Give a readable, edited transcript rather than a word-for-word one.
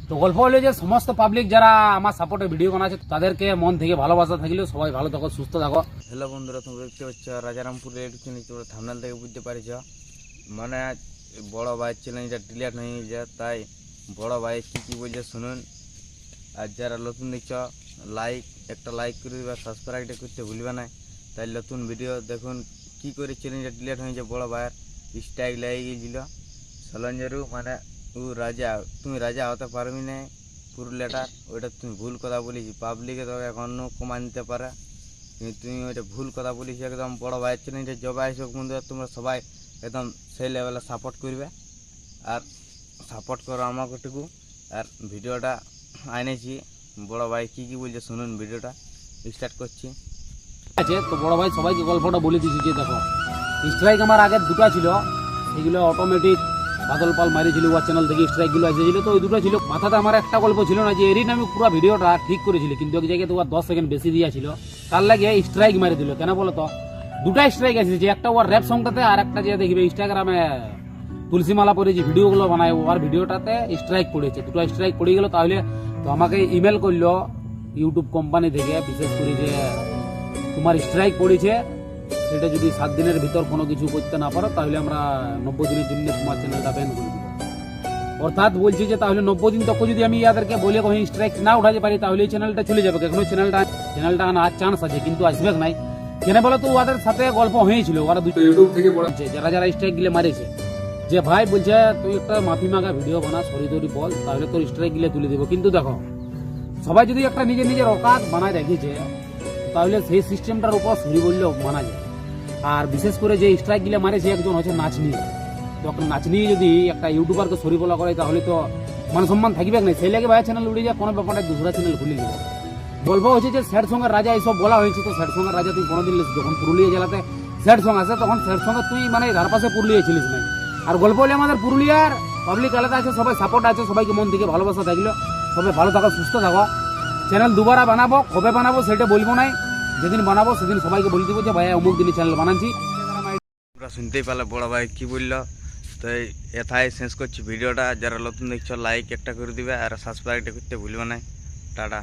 তো গল্প হলো যে সমস্ত পাবলিক যারা আমার সাপোর্টে ভিডিও বানাচ্ছে তাদেরকে মন থেকে ভালোবাসা থাকলেও সবাই ভালো থাকো, সুস্থ থাকো। হ্যালো বন্ধুরা, তোমরা দেখতে পাচ্ছ রাজারামপুরের একটু তোমরা থামনেল থেকে বুঝতে পারছ, মানে বড় ভাইয়ের চ্যালেঞ্জটা ডিলিট হয়ে যায়। তাই বড় ভাই কী বলছে শুনুন। আর যারা নতুন দেখছ একটা লাইক করে দেবে, সাবস্ক্রাইবটা করতে ভুলবে না। তাই নতুন ভিডিও দেখুন কী করে চ্যালেঞ্জটা ডিলিট হয়েছে। বড় ভাইয়ের স্ট্রাইক লেগে গিয়েছিল সলঞ্জারু, মানে ও রাজা, তুমি রাজা হতে পারবি না পুরুলিয়াটার, ওইটা তুমি ভুল কথা বলেছি। পাবলিকে তোকে এখন কমান দিতে পারে, কিন্তু তুমি ওইটা ভুল কথা বলেছি একদম। বড় ভাইয়ের চ্যালেঞ্জে জবাই হিসেবে বন্ধুরা তোমরা সবাই একদম সেই লেভেলে সাপোর্ট করবে আর সাপোর্ট করো আমাকেটুকু। আর ভিডিওটা আনেছি, বড় ভাই কী বলছে শুনুন, ভিডিওটা স্টার্ট করছি। আছে তো বড় ভাই সবাইকে গল্পটা বলে দিয়েছি যে দেখো, স্ট্রাইক আমার আগের দুটো ছিল, সেগুলো অটোমেটিক বাদল পাল মারিয়েছিল, ওয়ার চ্যানেল থেকে স্ট্রাইকগুলো এসেছিল। তো ওই দুটো ছিল, মাথাতে আমার একটা গল্প ছিল না যে এরই আমি পুরো ভিডিওটা ঠিক করেছিল, কিন্তু এক জায়গায় তো 10 সেকেন্ড বেশি দিয়েছিল, তার লাগে স্ট্রাইক মারি দিল। কেন বলো তো, দুটা স্ট্রাইক এসেছে, একটা ওর র্যাপ সংটাতে আর একটা যে দেখবে ইনস্টাগ্রামে তুলসী মালা পরে যে ভিডিওগুলো বানায় ওর ভিডিওটাতে স্ট্রাইক পড়েছে। দুটো স্ট্রাইক পড়ে গেল। তাহলে তো আমাকে ইমেল করলো ইউটিউব কোম্পানি থেকে, বিশেষ করে যে তোমার স্ট্রাইক পড়েছে, সেটা যদি 7 দিনের ভিতর কোনো কিছু করতে না পারো তাহলে আমরা 90 দিনের জন্য তোমার চ্যানেলটা ব্যান করে দেবো। অর্থাৎ বলছি যে তাহলে 90 দিন তক যদি আমি ইয়াদেরকে বলে কहीं স্ট্রাইক না উঠাতে পারি তাহলে এই চ্যানেলটা চলে যাবে। এখনো চ্যানেলটা আনার চান্স আছে, কিন্তু আসবে নাই। কেন বলো তো, ওদের সাথে গল্প হয়েছিল, ওরা দুটো ইউটিউব থেকে বলেছে যারা স্ট্রাইক গিলে মারেছে, যে ভাই বলছে তুই একটা মাফি মাগা ভিডিও বানা, সরি তরি বল, তাহলে তোর স্ট্রাইক গিলে তুলে দেবো। কিন্তু দেখো, সবাই যদি একটা নিজের অকাত বানায় রেখেছে তাহলে সেই সিস্টেমটার উপর সরি বললেও মানা যায়। আর বিশেষ করে যে স্ট্রাইক গিলে মারে সে একজন হচ্ছে নাচনি, তখন নাচনি যদি একটা ইউটিউবারকে সরি বলা করে তাহলে তো মান সম্মান থাকবে না। সেই লাগে ভাই চ্যানেল উড়ে যায়, কোনো ব্যাপারটা দুসরা চ্যানেল খুলে নেব। গল্প হচ্ছে যে স্যাড সঙ্গের রাজা এইসব বলা হয়েছে। তো স্যাড সঙ্গের রাজা তুই কোনোদিন যখন পুরুলিয়া জেলাতে স্যাড সঙ্গ আসে তখন স্যাড সঙ্গে তুই মানে ধার পাশে পুরুলিয়া ছিলিস না। আর গল্প হলে আমাদের পুরুলিয়ার পাবলিক আলাদা আছে, সবাই সাপোর্ট আছে, সবাইকে মন থেকে ভালোবাসা থাকলো। সবাই ভালো থাকো, সুস্থ থাকো। চ্যানেল দুবারা বানাবো, কবে বানাবো সেটা বলবো নাই, যেদিন বানাবো সেদিন সবাইকে বলে দেবো যে ভাই অমুক দিনই চ্যানেল বানাচ্ছি। তোমরা শুনতেই পেলে বড় ভাই কী বললো। তো এথায় শেষ করছি ভিডিওটা। যারা নতুন দেখছো লাইক একটা করে দিবে আর সাবস্ক্রাইবটা করতে ভুলবে না। টাটা।